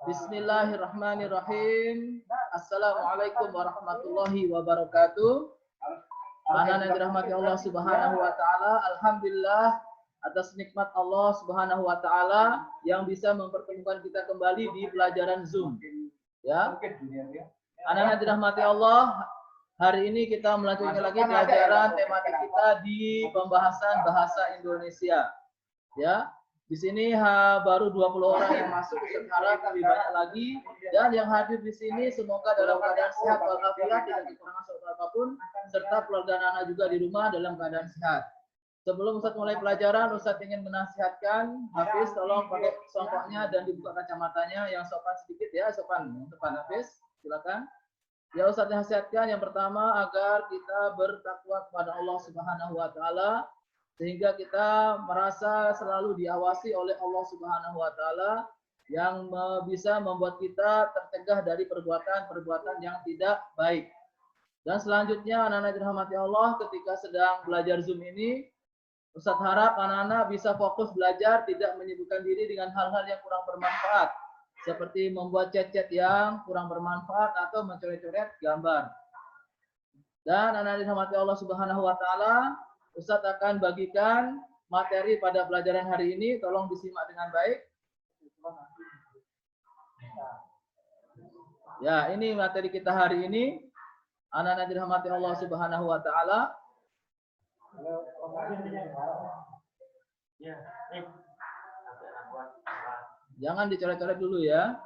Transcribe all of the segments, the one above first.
Bismillahirrahmanirrahim. Assalamualaikum warahmatullahi wabarakatuh. Anak-anak yang dirahmati Allah Subhanahu wa taala, alhamdulillah atas nikmat Allah Subhanahu wa taala yang bisa mempertemukan kita kembali di pelajaran Zoom. Ya. Anak-anak yang dirahmati Allah, hari ini kita melanjutkan lagi pelajaran tematik kita di pembahasan bahasa Indonesia. Ya. Di sini baru 20 orang yang masuk, Ustaz harap lebih banyak lagi, dan yang hadir di sini semoga dalam keadaan sehat walafiat, tidak kekurangan suatu apapun, serta keluarga anak juga di rumah dalam keadaan sehat. Sebelum Ustaz mulai pelajaran, Ustaz ingin menasihatkan Hafiz, tolong pakai songkoknya dan dibuka kacamatanya yang sopan sedikit ya, sopan depan Hafiz, silakan. Ya Ustaz nasihatkan yang pertama agar kita bertakwa kepada Allah Subhanahu wa taala, sehingga kita merasa selalu diawasi oleh Allah Subhanahu wa taala yang bisa membuat kita tercegah dari perbuatan-perbuatan yang tidak baik. Dan selanjutnya anak-anak dirahmati Allah, ketika sedang belajar Zoom ini, Ustaz harap anak-anak bisa fokus belajar, tidak menyibukkan diri dengan hal-hal yang kurang bermanfaat, seperti membuat chat-chat yang kurang bermanfaat atau mencoret-coret gambar. Dan anak-anak dirahmati Allah Subhanahu wa taala, Ustadz akan bagikan materi pada pelajaran hari ini, tolong disimak dengan baik. Ya, ini materi kita hari ini. Anak-anak dirahmati Allah Subhanahu wa taala. Jangan dicoret-coret dulu ya.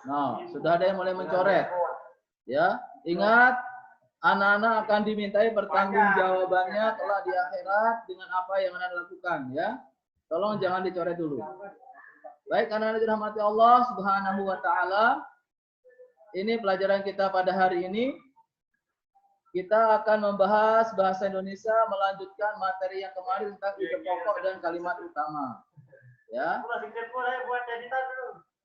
Nah, sudah ada yang mulai mencoret. Ya, ingat anak-anak akan dimintai pertanggungjawabannya kelak di akhirat dengan apa yang anak lakukan ya. Tolong jangan dicoret dulu. Baik, anak-anak dirahmati Allah Subhanahu wa taala. Ini pelajaran kita pada hari ini. Kita akan membahas bahasa Indonesia, melanjutkan materi yang kemarin tentang ide pokok dan kalimat utama. Ya.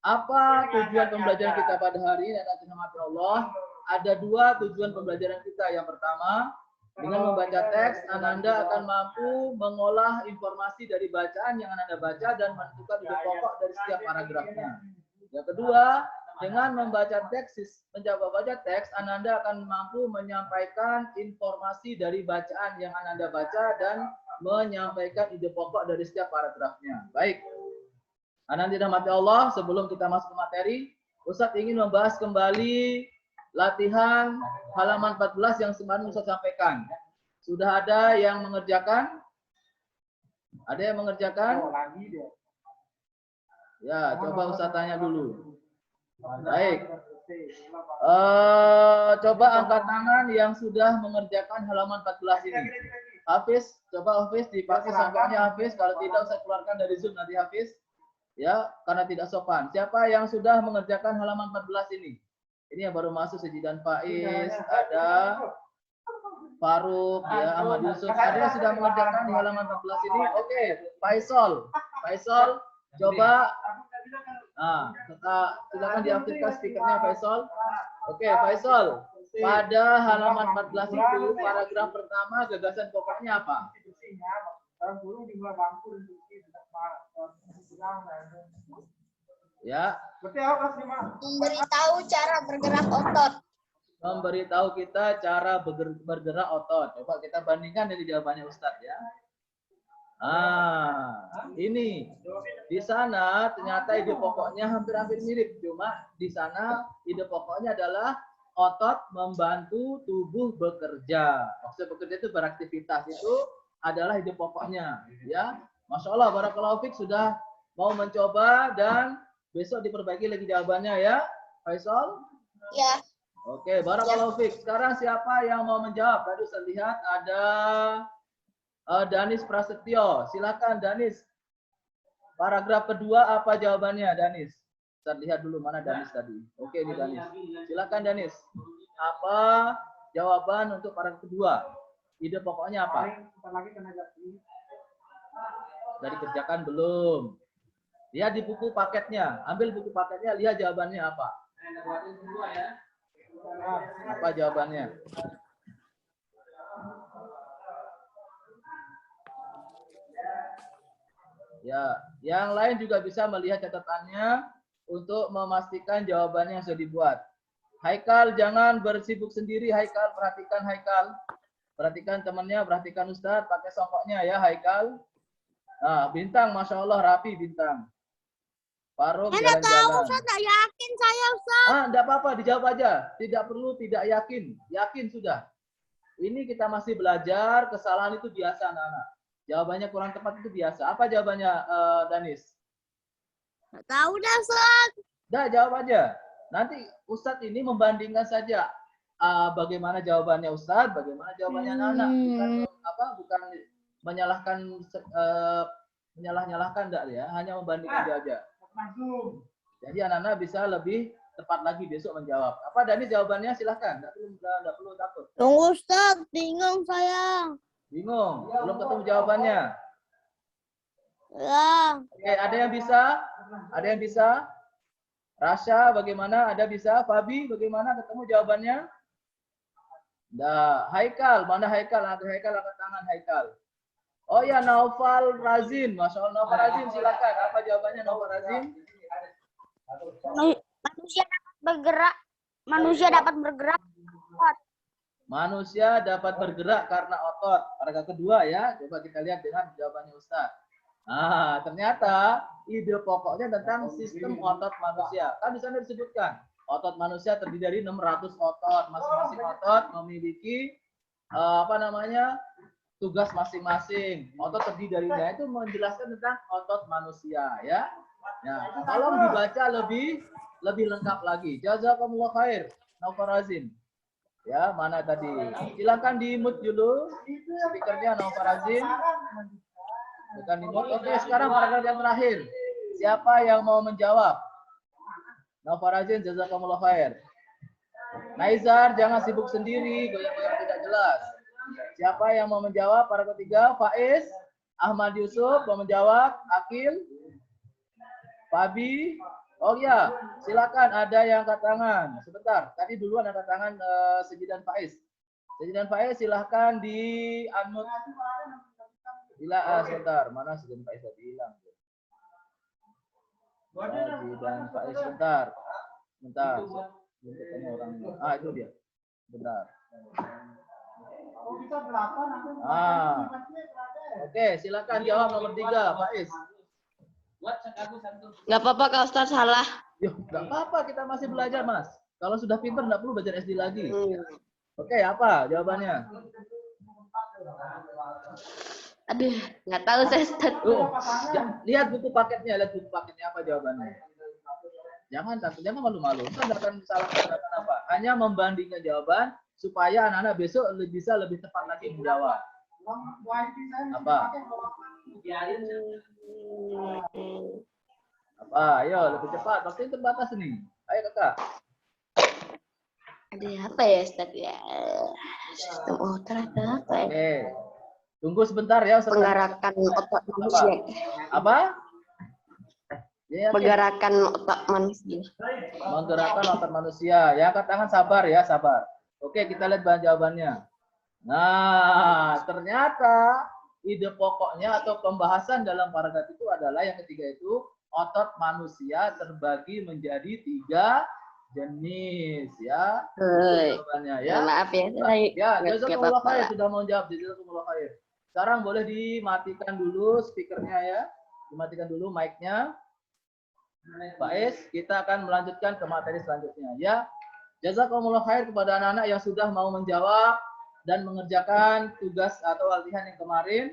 Apa tujuan pembelajaran kita pada hari ini, anak-anak dirahmati Allah? Ada dua tujuan pembelajaran kita. Yang pertama, dengan membaca teks, Ananda akan mampu mengolah informasi dari bacaan yang Ananda baca dan menentukan ide pokok dari setiap paragrafnya. Yang kedua, dengan membaca teks, Ananda akan mampu menyampaikan informasi dari bacaan yang Ananda baca dan menyampaikan ide pokok dari setiap paragrafnya. Baik, anak dirahmati Allah, sebelum kita masuk ke materi, Ustadz ingin membahas kembali latihan halaman 14 yang kemarin Ustaz sampaikan. Sudah ada yang mengerjakan? Ada yang mengerjakan? Ya, coba Ustaz tanya dulu. Baik. Coba angkat tangan yang sudah mengerjakan halaman 14 ini. Hafiz, coba Hafiz dipakai songkoknya Hafiz. Kalau tidak Ustaz keluarkan dari Zoom nanti Hafiz. Ya, karena tidak sopan. Siapa yang sudah mengerjakan halaman 14 ini? Ini yang baru masuk, Sejidan Faiz, ada Faruk, ya, Ahmad Yusuf. Ada yang sudah mengerjakan di halaman 14 ini? Oke, Faisal, coba. Nah, silakan diaktifkan speakernya Faisal. Oke, Faisal. Pada halaman 14 itu, paragraf pertama gagasan pokoknya apa? Ya. Memberitahu cara bergerak otot. Memberitahu kita cara bergerak otot. Coba kita bandingkan dari jawabannya Ustadz ya. Ini di sana ternyata ide pokoknya hampir-hampir mirip. Cuma di sana ide pokoknya adalah otot membantu tubuh bekerja. Maksud bekerja itu beraktivitas, itu adalah ide pokoknya. Ya, Masya Allah, barakallahu fiik sudah mau mencoba dan besok diperbaiki lagi jawabannya ya, Faisal? Ya. Oke, barakallahu fiik. Sekarang siapa yang mau menjawab? Tadi saya lihat ada Danis Prasetyo. Silakan Danis. Paragraf kedua apa jawabannya Danis? Saya lihat dulu mana Danis tadi. Oke, ini Danis. Silakan Danis. Apa jawaban untuk paragraf kedua? Ide pokoknya apa? Sudah dikerjakan belum? Lihat di buku paketnya, ambil buku paketnya, lihat jawabannya apa. Apa jawabannya? Ya, yang lain juga bisa melihat catatannya untuk memastikan jawabannya yang sudah dibuat. Haikal, jangan bersibuk sendiri. Haikal, perhatikan Haikal. Perhatikan temannya, perhatikan Ustadz, pakai songkoknya ya Haikal. Nah, Bintang, Masya Allah, rapi Bintang. Faruk jalan-jalan. Ustaz, tak yakin saya, Ustaz. Enggak apa-apa, dijawab aja. Tidak perlu tidak yakin. Yakin sudah. Ini kita masih belajar, kesalahan itu biasa anak-anak. Jawabannya kurang tepat itu biasa. Apa jawabannya, Danis? Tak tahu dah, Ustaz. Dah, jawab aja. Nanti Ustadz ini membandingkan saja bagaimana jawabannya Ustadz, bagaimana jawabannya anak-anak. Bukan menyalahkan menyalah-nyalahkan enggak ya, hanya membandingkan aja. Jadi anak-anak bisa lebih tepat lagi besok menjawab. Apa Dani jawabannya? Silahkan, enggak perlu takut. Tunggu, Ustaz, bingung saya. Bingung, belum ketemu jawabannya. Ya. Oke, ada yang bisa? Ada yang bisa? Rasha, bagaimana? Ada bisa? Fabi, bagaimana? Ketemu jawabannya? Nah, Haikal, mana Haikal? Ada Haikal, angkat tangan Haikal. Oh ya, Naufal Razin. Masya Allah, Naufal Razin, silakan. Apa jawabannya Naufal Razin? Manusia dapat bergerak. Manusia dapat bergerak. Manusia dapat bergerak karena otot. Paragraf kedua ya. Coba kita lihat dengan jawabannya Ustaz. Nah, ternyata ide pokoknya tentang sistem otot manusia. Kan di sana disebutkan, otot manusia terdiri dari 600 otot. Masing-masing otot memiliki tugas masing-masing. Otot terdiri dari itu menjelaskan tentang otot manusia ya. Nah, tolong dibaca lebih lengkap lagi. Jazakumullah khair. Naufal Razin. Ya, mana tadi? Silakan di mute dulu speakernya Naufal Razin. Bukan di mute. Oke, sekarang paragraf yang terakhir. Siapa yang mau menjawab? Naufal Razin, jazakumullah khair. Naizar, jangan sibuk sendiri, goyang-goyang tidak jelas. Siapa yang mau menjawab? Paragraf ketiga, Faiz, Ahmad Yusuf mau menjawab, Akil, Fabi. Oh ya, silakan ada yang angkat tangan. Sebentar, tadi duluan angkat tangan Sejidan Faiz. Sejidan Faiz silahkan di unmute. Sebentar, mana Sejidan Faiz tadi hilang? Sejidan Faiz sebentar. Sebentar. Itu dia. Bentar. Oke, silakan jawab nomor 3, Faiz. Gak apa-apa kalau Ustaz salah. Yuk, gak apa-apa, kita masih belajar, Mas. Kalau sudah pintar, nggak perlu belajar SD lagi. Oke, apa jawabannya? Aduh, nggak tahu saya, Ustaz. Lihat buku paketnya, apa jawabannya. Jangan takut, jangan malu-malu. Kita nggak akan salah apa. Hanya membandingkan jawaban supaya anak-anak besok bisa lebih tepat lagi menjawab. Apa? Apa? Ayo, lebih cepat. Waktu terbatas nih. Ayo, Kakak. Ada apa ya, Ustaz ya? Sistem otot apa ya? Oke. Tunggu sebentar ya. Penggerakan otot manusia. Apa? Ya, Penggerakan otot manusia. Menggerakkan otot manusia. Ya, angkat tangan sabar ya, sabar. Oke, kita lihat bahan jawabannya. Nah, ternyata ide pokoknya atau pembahasan dalam paragraf itu adalah yang ketiga itu otot manusia terbagi menjadi 3 jenis ya. Jawabannya ya. Maaf ya. Ya, jazakumullah khair sudah mau jawab. Jazakumullah khair. Sekarang boleh dimatikan dulu speakernya ya. Dimatikan dulu mic-nya. Faiz, kita akan melanjutkan ke materi selanjutnya ya. Jazakumullah khair kepada anak-anak yang sudah mau menjawab dan mengerjakan tugas atau latihan yang kemarin.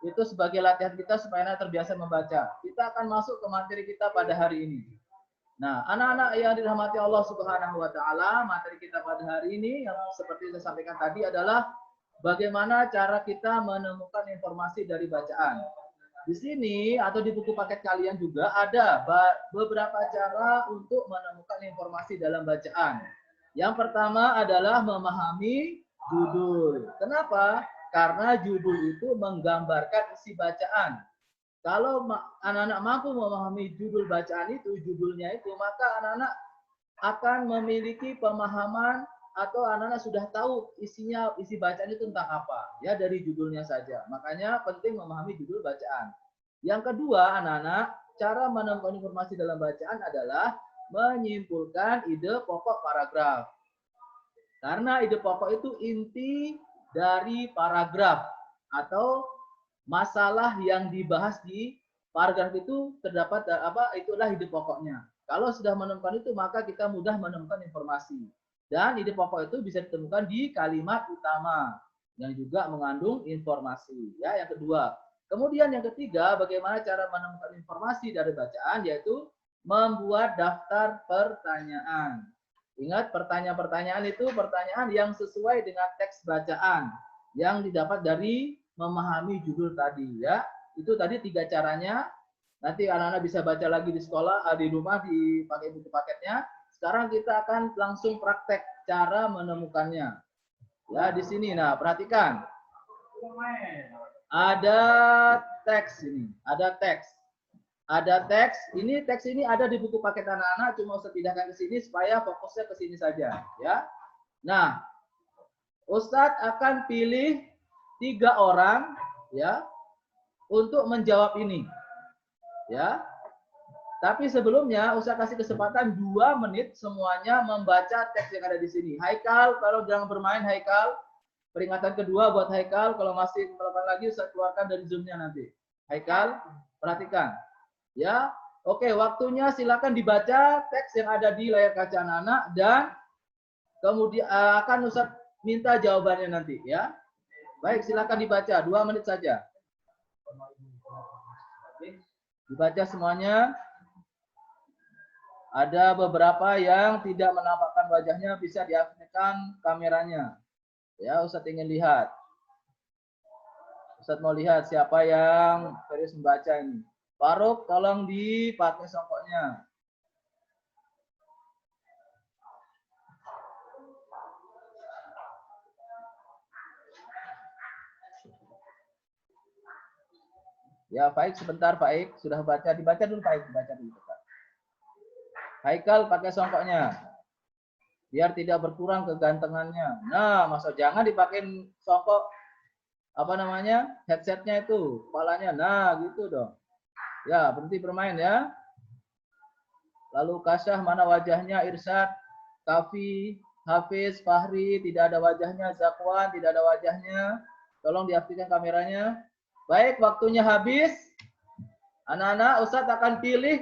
Itu sebagai latihan kita supaya anak terbiasa membaca. Kita akan masuk ke materi kita pada hari ini. Nah, anak-anak yang dirahmati Allah Subhanahu wa taala, materi kita pada hari ini yang seperti saya sampaikan tadi adalah bagaimana cara kita menemukan informasi dari bacaan. Di sini atau di buku paket kalian juga ada beberapa cara untuk menemukan informasi dalam bacaan. Yang pertama adalah memahami judul. Kenapa? Karena judul itu menggambarkan isi bacaan. Kalau anak-anak mampu memahami judul bacaan itu, judulnya itu, maka anak-anak akan memiliki pemahaman atau anak-anak sudah tahu isi bacaan itu tentang apa. Ya, dari judulnya saja. Makanya penting memahami judul bacaan. Yang kedua, anak-anak, cara menemukan informasi dalam bacaan adalah menyimpulkan ide pokok paragraf. Karena ide pokok itu inti dari paragraf atau masalah yang dibahas di paragraf itu terdapat itulah ide pokoknya. Kalau sudah menemukan itu maka kita mudah menemukan informasi. Dan ide pokok itu bisa ditemukan di kalimat utama yang juga mengandung informasi. Ya, yang kedua. Kemudian yang ketiga, bagaimana cara menemukan informasi dari bacaan, yaitu membuat daftar pertanyaan. Ingat, pertanyaan-pertanyaan itu pertanyaan yang sesuai dengan teks bacaan yang didapat dari memahami judul tadi, ya. Itu tadi 3 caranya. Nanti anak-anak bisa baca lagi di sekolah, di rumah, dipakai buku paketnya. Sekarang kita akan langsung praktek cara menemukannya. Ya, di sini. Nah, perhatikan. Ada teks ini, ada teks. Ada teks, teks ini ada di buku paket anak-anak, cuma Ustaz pindahkan ke sini supaya fokusnya ke sini saja, ya. Nah, Ustadz akan pilih 3 orang, ya, untuk menjawab ini, ya. Tapi sebelumnya Ustadz kasih kesempatan 2 menit semuanya membaca teks yang ada di sini. Haikal, kalau jangan bermain Haikal. Peringatan kedua buat Haikal, kalau masih melakukan lagi Ustadz keluarkan dari Zoom-nya nanti. Haikal, perhatikan. Ya, oke, waktunya silakan dibaca teks yang ada di layar kaca anak-anak dan kemudian akan Ustadz minta jawabannya nanti, ya. Baik, silakan dibaca 2 menit saja. Dibaca semuanya. Ada beberapa yang tidak menampakkan wajahnya, bisa diaktifkan kameranya. Ya, Ustadz ingin lihat. Ustadz mau lihat siapa yang serius membaca ini. Faruk, tolong dipakai songkoknya. Ya, Faik, sebentar Faik. Sudah baca, dibaca dulu Faik, dibaca dulu. Haikal pakai songkoknya. Biar tidak berkurang kegantengannya. Nah, maksud jangan dipakai songkok headsetnya itu, kepalanya. Nah, gitu dong. Ya, berhenti bermain ya. Lalu Kasyah, mana wajahnya? Irsyad, Kafi, Hafiz, Fahri, tidak ada wajahnya. Zakwan, tidak ada wajahnya. Tolong diaktifkan kameranya. Baik, waktunya habis. Anak-anak, Ustadz akan pilih,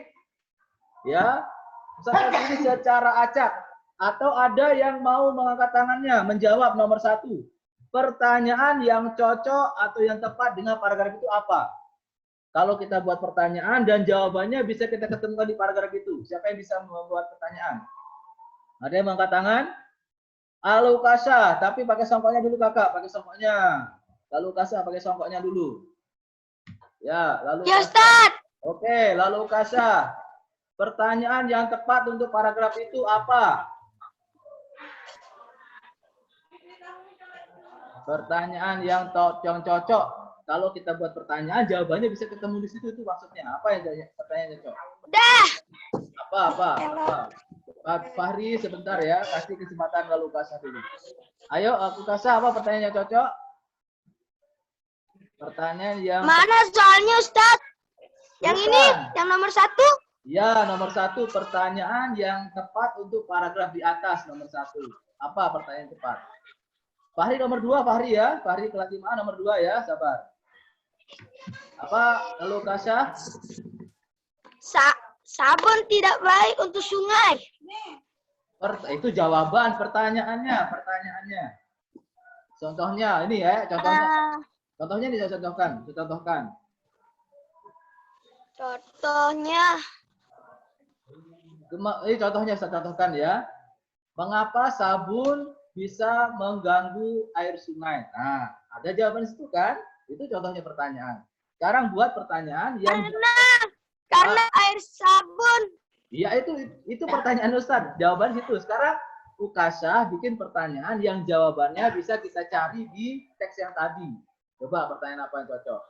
ya. Ustadz akan pilih secara acak. Atau ada yang mau mengangkat tangannya, menjawab nomor 1. Pertanyaan yang cocok atau yang tepat dengan paragraf itu apa? Kalau kita buat pertanyaan dan jawabannya bisa kita ketemukan di paragraf itu. Siapa yang bisa membuat pertanyaan? Ada yang mengangkat tangan? Lalu Kasah, tapi pakai songkoknya dulu kakak, pakai songkoknya. Lalu Kasah pakai songkoknya dulu. Ya, lalu Ya, Ustaz. Oke, lalu Kasah. Pertanyaan yang tepat untuk paragraf itu apa? Pertanyaan yang cocok. Kalau kita buat pertanyaan, jawabannya bisa ketemu di situ. Itu maksudnya. Apa yang pertanyaannya cocok? Udah. Apa? Fahri, sebentar ya. Kasih kesempatan lalu Kasah dulu. Ayo, aku Kasah. Apa pertanyaannya cocok? Pertanyaan yang... Mana soalnya, Ustaz? Yang ini? Yang nomor 1? Ya, nomor 1. Pertanyaan yang tepat untuk paragraf di atas. Nomor 1. Apa pertanyaan tepat? Fahri nomor 2, Fahri ya. Fahri kelas 5 nomor 2 ya. Sabar. Apa lalu Kasah? Sabun tidak baik untuk sungai. Itu jawaban pertanyaannya. Contohnya ini ya, contohnya. Contohnya bisa contohkan. Contohnya. Ini contohnya saya contohkan ya. Mengapa sabun bisa mengganggu air sungai? Nah, ada jawaban situ kan? Itu contohnya pertanyaan. Sekarang buat pertanyaan yang karena air sabun. Iya, itu pertanyaan Ustaz. Jawaban situ. Sekarang Ukasah bikin pertanyaan yang jawabannya bisa kita cari di teks yang tadi. Coba pertanyaan apa yang cocok?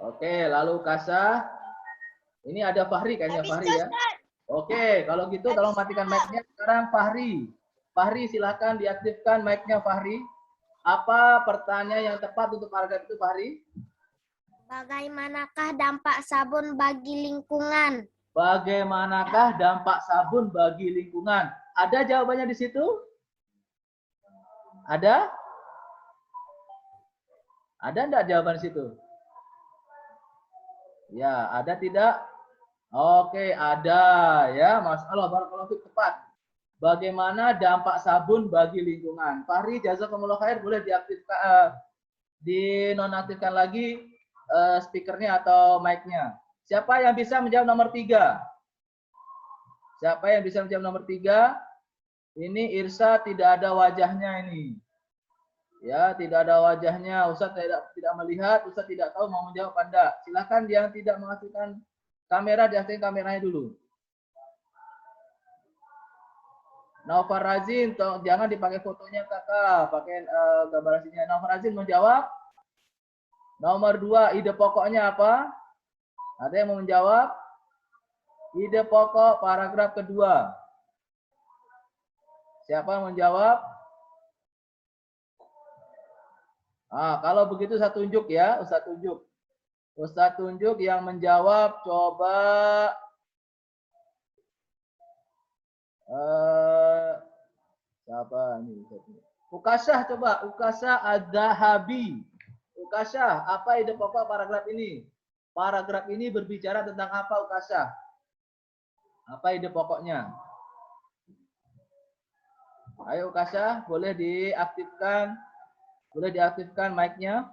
Oke, lalu Kasah. Ini ada Fahri kayaknya, Fahri ya. Oke, kalau gitu tolong matikan mic-nya sekarang Fahri. Fahri, silakan diaktifkan mic-nya Fahri. Apa pertanyaan yang tepat untuk paragraf itu Fahri? Bagaimanakah dampak sabun bagi lingkungan? Bagaimanakah dampak sabun bagi lingkungan? Ada jawabannya di situ? Ada? Ada enggak jawaban di situ? Ya, ada tidak? Oke, ada ya. Masyaallah, barakallahu fiik, tepat. Bagaimana dampak sabun bagi lingkungan? Fahri, jazakumullah khair, boleh diaktifkan, dinonaktifkan lagi speakernya atau mic-nya. Siapa yang bisa menjawab nomor 3? Siapa yang bisa menjawab nomor 3? Ini Irsa tidak ada wajahnya ini. Ya, tidak ada wajahnya. Ustaz tidak melihat, Ustaz tidak tahu mau menjawab Anda. Silakan yang tidak mengaktifkan kamera, diaktifkan kameranya dulu. Naufar Razin, jangan dipakai fotonya kakak, pakai gambar aslinya. Naufar Razin menjawab. Nomor 2, ide pokoknya apa? Ada yang mau menjawab? Ide pokok paragraf kedua. Siapa yang menjawab? Kalau begitu saya tunjuk ya, Ustaz tunjuk. Ustaz tunjuk yang menjawab, coba siapa ini? Ukasah, coba Ukasah Adz-Dzahabi. Ukasah, apa ide pokok paragraf ini? Paragraf ini berbicara tentang apa, Ukasah? Apa ide pokoknya? Ayo Ukasah, boleh diaktifkan mic-nya.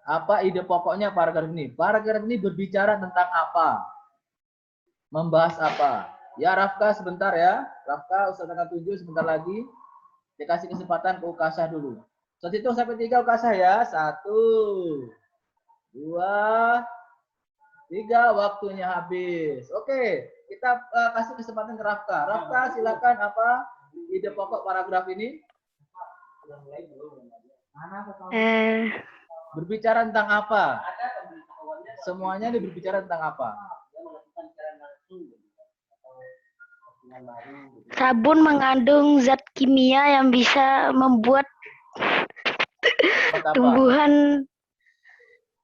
Apa ide pokoknya paragraf ini? Paragraf ini berbicara tentang apa? Membahas apa? Ya Rafka sebentar ya. Rafka, Ustaz akan tunjuk sebentar lagi. Dikasih kesempatan ke Ukasah dulu. So, hitung sampai 3 Ukasah ya. 1, 2, 3, waktunya habis. Oke, kita kasih kesempatan ke Rafka. Rafka, silakan apa ide pokok paragraf ini? Berbicara tentang apa? Semuanya ini berbicara tentang apa? Sabun mengandung zat kimia yang bisa membuat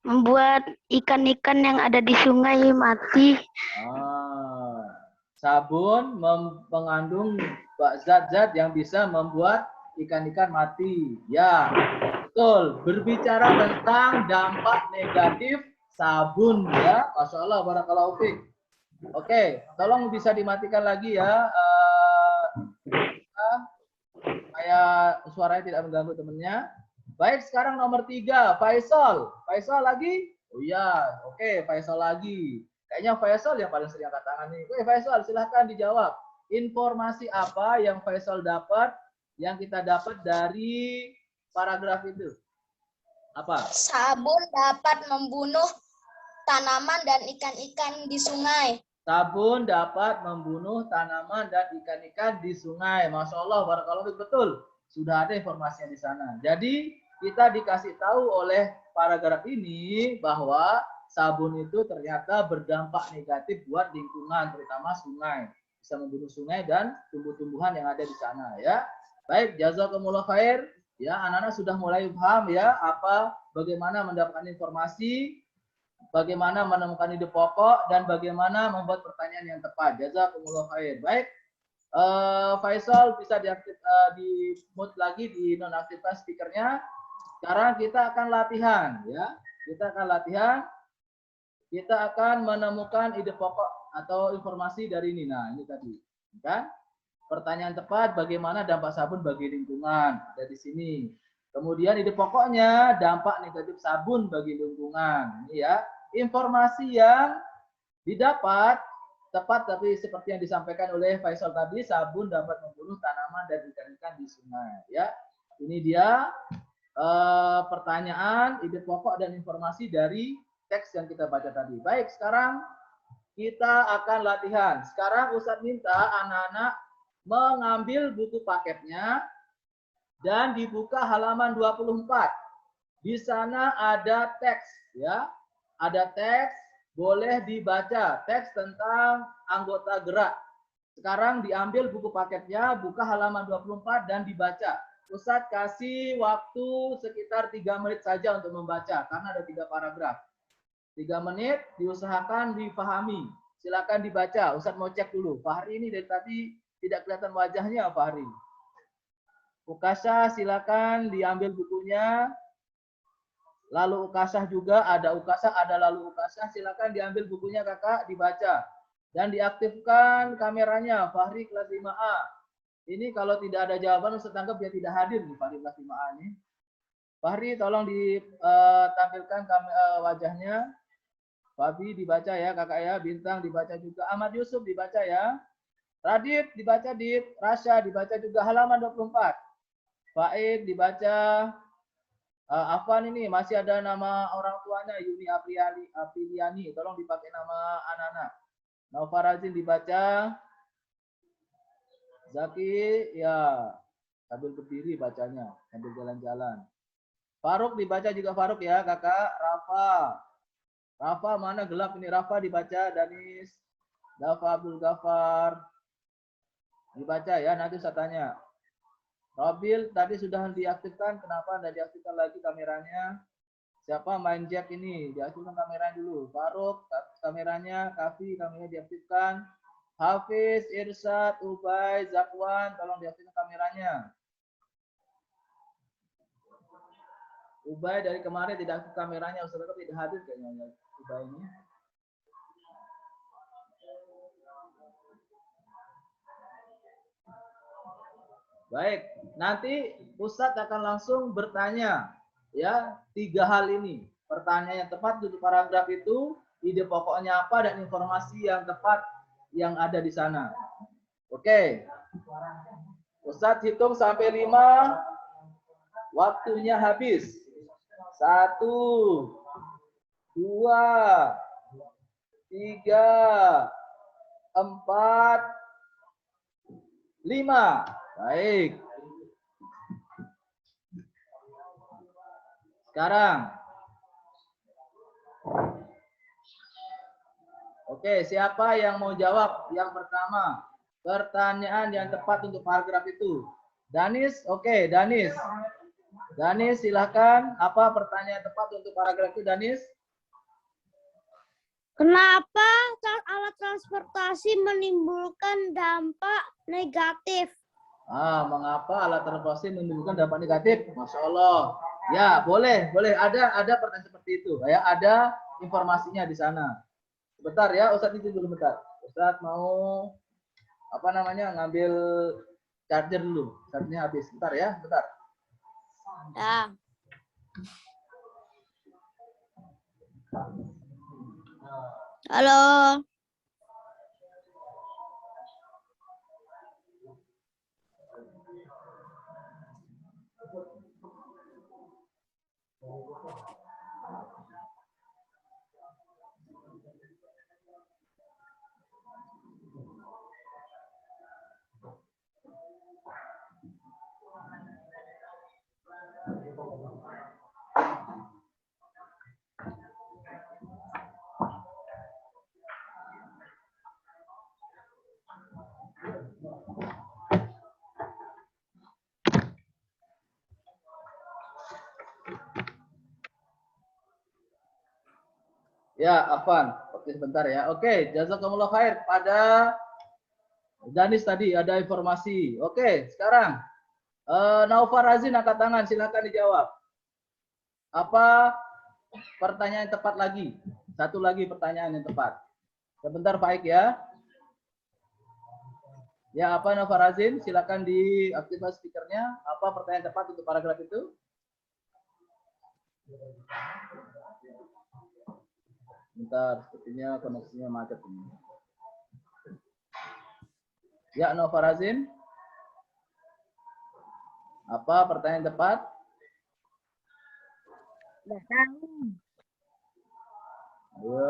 membuat ikan-ikan yang ada di sungai mati. Sabun mengandung zat-zat yang bisa membuat ikan-ikan mati. Ya, betul. Berbicara tentang dampak negatif sabun ya. Masya Allah, barakallahu fiik. Oke, tolong bisa dimatikan lagi ya. Supaya suaranya tidak mengganggu temennya. Baik, sekarang nomor 3, Faisal. Faisal lagi? Oh iya, oke, Faisal lagi. Kayaknya Faisal yang paling sering angkat tangan nih. Oke, Faisal, silahkan dijawab. Informasi apa yang Faisal dapat, yang kita dapat dari paragraf itu? Apa? Sabun dapat membunuh tanaman dan ikan-ikan di sungai. Sabun dapat membunuh tanaman dan ikan-ikan di sungai. Masya Allah, barakallahu fiik, betul. Sudah ada informasinya di sana. Jadi kita dikasih tahu oleh paragraf ini bahwa sabun itu ternyata berdampak negatif buat lingkungan, terutama sungai. Bisa membunuh sungai dan tumbuh-tumbuhan yang ada di sana ya. Baik, jazakumullah khair. Ya, anak-anak sudah mulai paham ya bagaimana mendapatkan informasi, bagaimana menemukan ide pokok, dan bagaimana membuat pertanyaan yang tepat. Jazakumullah khair. Baik, Faisal bisa di mute lagi, dinonaktifkan speakernya. Sekarang kita akan latihan ya. Kita akan latihan. Kita akan menemukan ide pokok atau informasi dari ini. Nah, ini tadi. Kan? Pertanyaan tepat, bagaimana dampak sabun bagi lingkungan? Ada di sini. Kemudian ide pokoknya, dampak negatif sabun bagi lingkungan. Ini ya. Informasi yang didapat tepat tapi seperti yang disampaikan oleh Faisal tadi, sabun dapat membunuh tanaman dan ikan-ikan di sungai ya. Ini dia pertanyaan, ide pokok dan informasi dari teks yang kita baca tadi. Baik, sekarang kita akan latihan. Sekarang Ustadz minta anak-anak mengambil buku paketnya dan dibuka halaman 24. Di sana ada teks ya. Ada teks, boleh dibaca teks tentang anggota gerak. Sekarang diambil buku paketnya, buka halaman 24 dan dibaca. Ustadz kasih waktu sekitar 3 menit saja untuk membaca, karena ada 3 paragraf. 3 menit, diusahakan difahami. Silakan dibaca. Ustadz mau cek dulu. Fahri ini dari tadi tidak kelihatan wajahnya, Fahri. Ukasha silakan diambil bukunya. Lalu Ukasha juga, ada Ukasha, ada lalu Ukasha. Silakan diambil bukunya kakak, dibaca. Dan diaktifkan kameranya, Fahri kelas 5A. Ini kalau tidak ada jawaban, Ustaz anggap dia tidak hadir di Fahri kelas 5A ini. Fahri tolong ditampilkan wajahnya. Fabi dibaca ya kakak ya, Bintang dibaca juga, Ahmad Yusuf dibaca ya. Radit dibaca, Dit. Rasya dibaca juga, halaman 24. Faid dibaca. Afan ini masih ada nama orang tuanya, Yuni Apriliani. Tolong dipakai nama anak-anak. Naufarazin dibaca. Zaki ya sambil berdiri bacanya, sambil jalan-jalan. Faruk dibaca juga Faruk ya kakak. Rafa mana gelap ini, Rafa dibaca. Danis, Dafa Abdul Ghaffar dibaca ya, nanti saya tanya. Robil tadi sudah diaktifkan, kenapa tidak diaktifkan lagi kameranya? Siapa main Jack ini? Diaktifkan kameranya dulu. Faruk kameranya, Kafi kameranya diaktifkan. Hafiz, Irsad, Ubay, Zakwan, tolong diaktifkan kameranya. Ubay dari kemarin tidak aktif kameranya, Ustaz tidak hadir kayaknya Ubay ini. Baik, nanti Ustadz akan langsung bertanya ya 3 hal ini. Pertanyaan yang tepat untuk paragraf itu, ide pokoknya apa dan informasi yang tepat yang ada di sana. Oke. Ustadz hitung sampai 5. Waktunya habis. 1, 2, 3, 4, 5. Baik. Sekarang. Oke, siapa yang mau jawab yang pertama? Pertanyaan yang tepat untuk paragraf itu. Danis, oke, Danis. Danis, silakan. Apa pertanyaan tepat untuk paragraf itu, Danis? Kenapa alat transportasi menimbulkan dampak negatif? Mengapa alat transportasi menimbulkan dampak negatif? Masya Allah. Ya, boleh. Ada pertanyaan seperti itu. Ya, ada informasinya di sana. Sebentar ya, Ustadz itu dulu bentar. Ustadz mau ngambil charger dulu. Chargernya habis. Bentar ya, bentar. Ya. Halo. Ya, Afan. Oke, sebentar ya. Oke, jazakumullah khair. Pada Danis tadi ada informasi. Oke, sekarang Naufar Razin angkat tangan, silakan dijawab. Apa pertanyaan yang tepat lagi? Satu lagi pertanyaan yang tepat. Sebentar Faik ya. Ya, apa Naufar Razin? Silakan diaktifkan speakernya. Apa pertanyaan tepat untuk paragraf itu? Bentar, sepertinya koneksinya macet ini. Ya, Naufar Razin. Apa pertanyaan tepat? Ayo.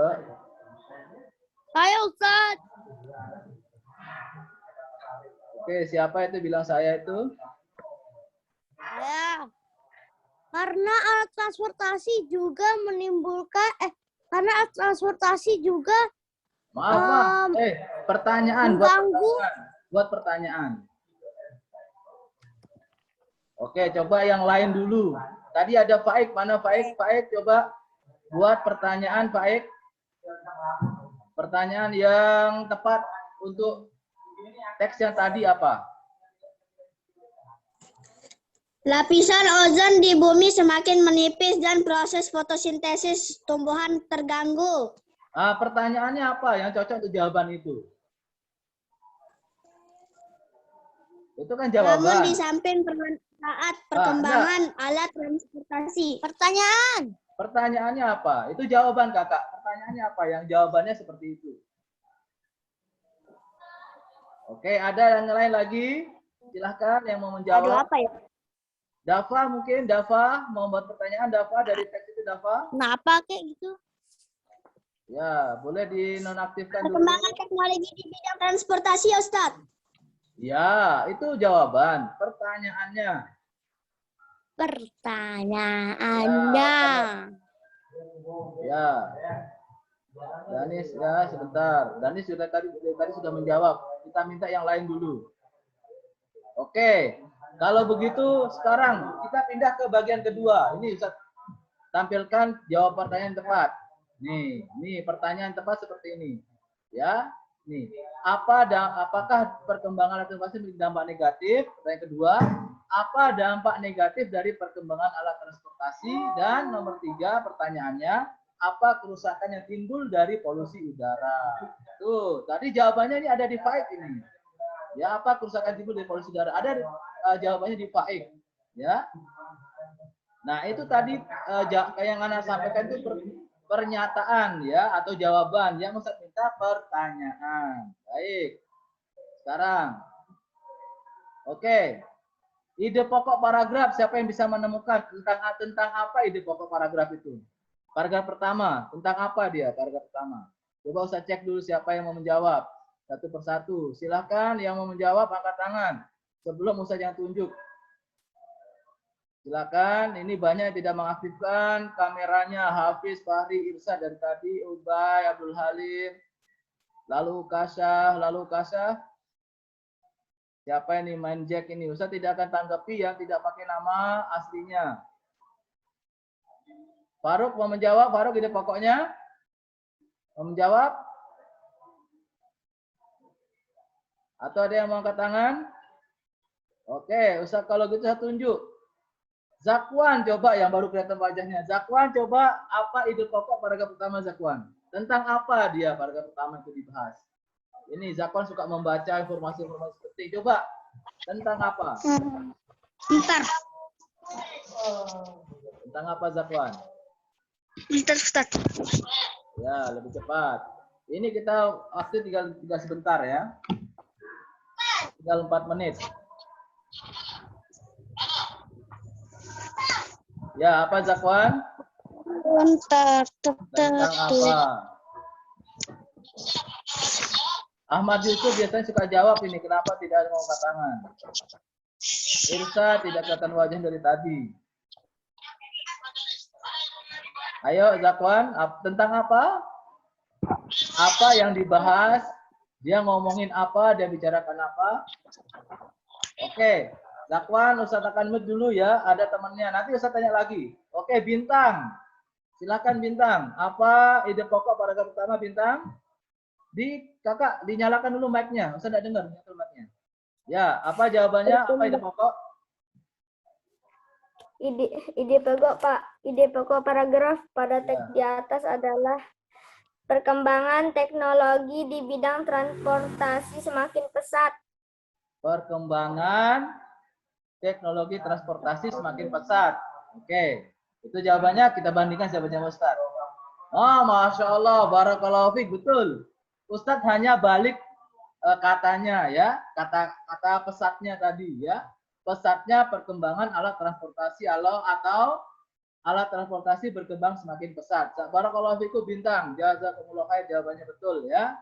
Saya Ustaz. Oke, siapa itu bilang saya itu? Ya. Karena alat transportasi juga menimbulkan karena alat transportasi juga Maaf, Pak. Pertanyaan buat mengganggu. pertanyaan. Buat pertanyaan. Oke, coba yang lain dulu. Tadi ada Faik, mana Faik? Faik, coba buat pertanyaan, Faik. Pertanyaan yang tepat untuk teks yang tadi apa? Lapisan ozon di bumi semakin menipis dan proses fotosintesis tumbuhan terganggu. Pertanyaannya apa yang cocok untuk jawaban itu? Itu kan Namun jawaban. di samping saat perkembangan alat transportasi. Pertanyaan. Pertanyaannya apa? Itu jawaban, Kakak. Pertanyaannya apa? Yang jawabannya seperti itu. Oke, ada yang lain lagi? Silahkan yang mau menjawab. Aduh, apa ya? Dafa mungkin, Dafa mau buat pertanyaan, Dafa dari teks itu, Dafa. Kenapa kayak gitu? Ya, boleh dinonaktifkan dulu. Perkembangan teknologi di bidang transportasi, Ustaz. Ya, itu jawaban. Pertanyaannya. Pertanyaannya. Ya. Danis, ya sebentar. Danis sudah tadi sudah menjawab. Kita minta yang lain dulu. Oke. Kalau begitu sekarang kita pindah ke bagian kedua. Ini Ustaz tampilkan jawab pertanyaan tepat. Nih pertanyaan tepat seperti ini. Ya. Nih, apakah perkembangan transportasi memiliki dampak negatif? Pertanyaan kedua, apa dampak negatif dari perkembangan alat transportasi? Dan nomor 3 pertanyaannya, apa kerusakan yang timbul dari polusi udara? Tuh, tadi jawabannya ini ada di Faik ini. Ya, apa kerusakan timbul dari polusi udara? Ada jawabannya di Faik. Ya. Nah, itu tadi yang Anda sampaikan itu pernyataan ya atau jawaban. Yang Ustaz minta pertanyaan. Baik. Sekarang. Oke. Ide pokok paragraf, siapa yang bisa menemukan tentang apa ide pokok paragraf itu? Paragraf pertama, tentang apa dia? Paragraf pertama. Coba Ustaz cek dulu siapa yang mau menjawab. Satu persatu. Silahkan yang mau menjawab angkat tangan. Sebelum Ustaz yang tunjuk. Silakan, ini banyak yang tidak mengaktifkan kameranya. Hafiz, Fahri, Irsa dari tadi, Ubay, Abdul Halim, lalu Kasyah. Siapa ini main Jack ini? Ustaz tidak akan tanggapi yang tidak pakai nama aslinya. Faruk mau menjawab? Faruk ide pokoknya? Mau menjawab? Atau ada yang mau angkat tangan? Oke, Ustaz kalau gitu saya tunjuk. Zakwan coba yang baru kelihatan wajahnya. Zakwan coba apa ide pokok paragraf pertama Zakwan? Tentang apa dia paragraf pertama itu dibahas? Ini Zakwan suka membaca informasi-informasi penting. Coba tentang apa? Bentar. Tentang apa Zakwan? Bentar, Ustaz. Ya, lebih cepat. Ini kita waktu tinggal sebentar ya. Tinggal 4 menit. Ya, apa Zakwan? Bentar. Tentang apa? Ahmad Yusuf biasanya suka jawab ini. Kenapa tidak ada mau angkat tangan? Irsa tidak kelihatan wajah dari tadi. Ayo Zakwan, tentang apa? Apa yang dibahas? Dia ngomongin apa? Dia bicarakan apa? Oke. Zakwan, Ustaz akan mute dulu ya. Ada temannya. Nanti Ustaz tanya lagi. Oke, Bintang. Silakan Bintang. Apa ide pokok paragraf pertama Bintang? Kakak dinyalakan dulu mic-nya. Ustaz tidak dengar mic-nya. Ya, apa jawabannya? Apa ide pokok? Ide pokok Pak. Ide pokok paragraf pada teks di atas adalah perkembangan teknologi di bidang transportasi semakin pesat. Perkembangan teknologi transportasi semakin pesat. Oke, itu jawabannya. Kita bandingkan jawabannya Ustaz. Oh, Masya Allah, barakallahu fiik, betul. Ustaz hanya balik katanya ya, kata pesatnya tadi ya. Pesatnya perkembangan alat transportasi atau alat transportasi berkembang semakin pesat. Barakallahu fiikum Bintang. Jazakumullah khair, jawabannya betul ya.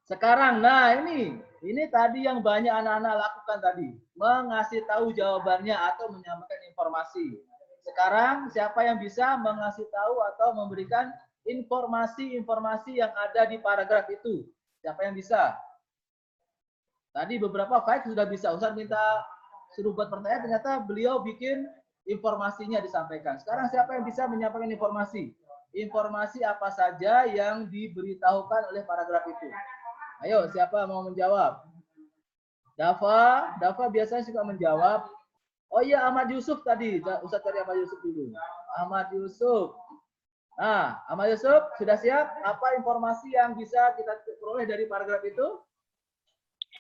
Sekarang, nah ini tadi yang banyak anak-anak lakukan tadi. Mengasih tahu jawabannya atau menyampaikan informasi. Sekarang, siapa yang bisa mengasih tahu atau memberikan informasi-informasi yang ada di paragraf itu. Siapa yang bisa? Tadi beberapa faik sudah bisa. Ustaz minta suruh buat pertanyaan, ternyata beliau bikin informasinya disampaikan. Sekarang siapa yang bisa menyampaikan informasi? Informasi apa saja yang diberitahukan oleh paragraf itu? Ayo, siapa mau menjawab? Dafa biasanya suka menjawab. Oh iya, Ahmad Yusuf tadi. Ustaz cari Ahmad Yusuf dulu. Ahmad Yusuf. Nah, Ahmad Yusuf, sudah siap? Apa informasi yang bisa kita peroleh dari paragraf itu?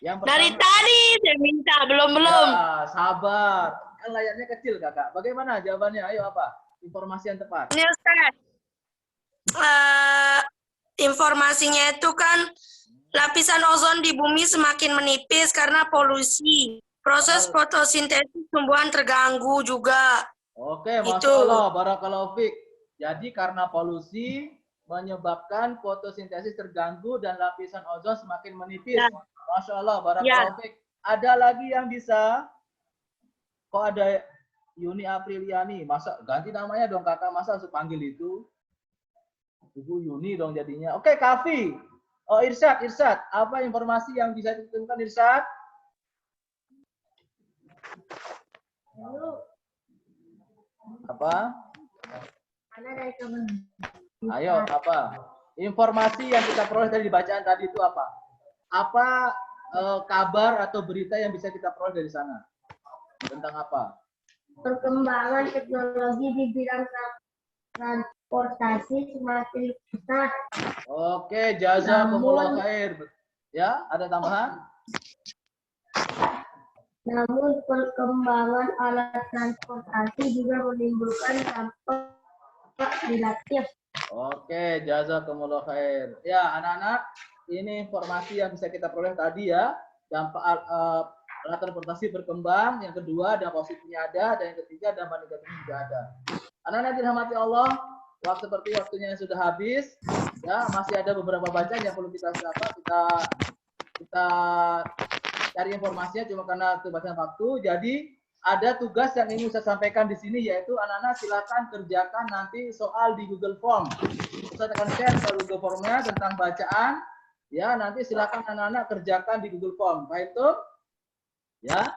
Yang pertama, Dari tadi saya minta, belum. ya, sabar. Kan layarnya kecil, Kakak. Bagaimana jawabannya? Ayo, apa? Informasi yang tepat. Ini Ustaz. Informasinya itu kan lapisan ozon di bumi semakin menipis karena polusi. Proses fotosintesis tumbuhan terganggu juga. Oke, Masya Itu. Allah, barakallahu fiik. Jadi karena polusi menyebabkan fotosintesis terganggu dan lapisan ozon semakin menipis. Ya. Masya Allah, barakallahu fiik. Ada lagi yang bisa? Kok ada Yuni Apriliani? Masa ganti namanya dong kakak, masa harus panggil itu? Ibu Yuni dong jadinya. Oke, Kafi. Oh, Irsyad. Apa informasi yang bisa ditemukan Irsyad? Apa? Ayo, apa? Informasi yang kita peroleh dari bacaan tadi itu apa? Apa kabar atau berita yang bisa kita peroleh dari sana? Tentang apa? Perkembangan teknologi di bidang transportasi semakin pesat. Oke, jazakumullah khair. Ya, ada tambahan? Namun perkembangan alat transportasi juga menimbulkan dampak negatif. Oke, jazakumullah khair. Ya, anak-anak, ini informasi yang bisa kita peroleh tadi ya. Dampak alat transportasi berkembang, yang kedua dampak positifnya ada, dan yang ketiga dampak negatifnya juga ada. Anak-anak dirahmati Allah, seperti waktunya sudah habis, ya masih ada beberapa bacaan yang perlu kita cari informasinya, cuma karena keterbatasan waktu. Jadi ada tugas yang ingin saya sampaikan di sini, yaitu anak-anak silakan kerjakan nanti soal di Google Form. Saya akan share ke Google Formnya tentang bacaan, ya nanti silakan anak-anak kerjakan di Google Form. Baik tuh? Ya,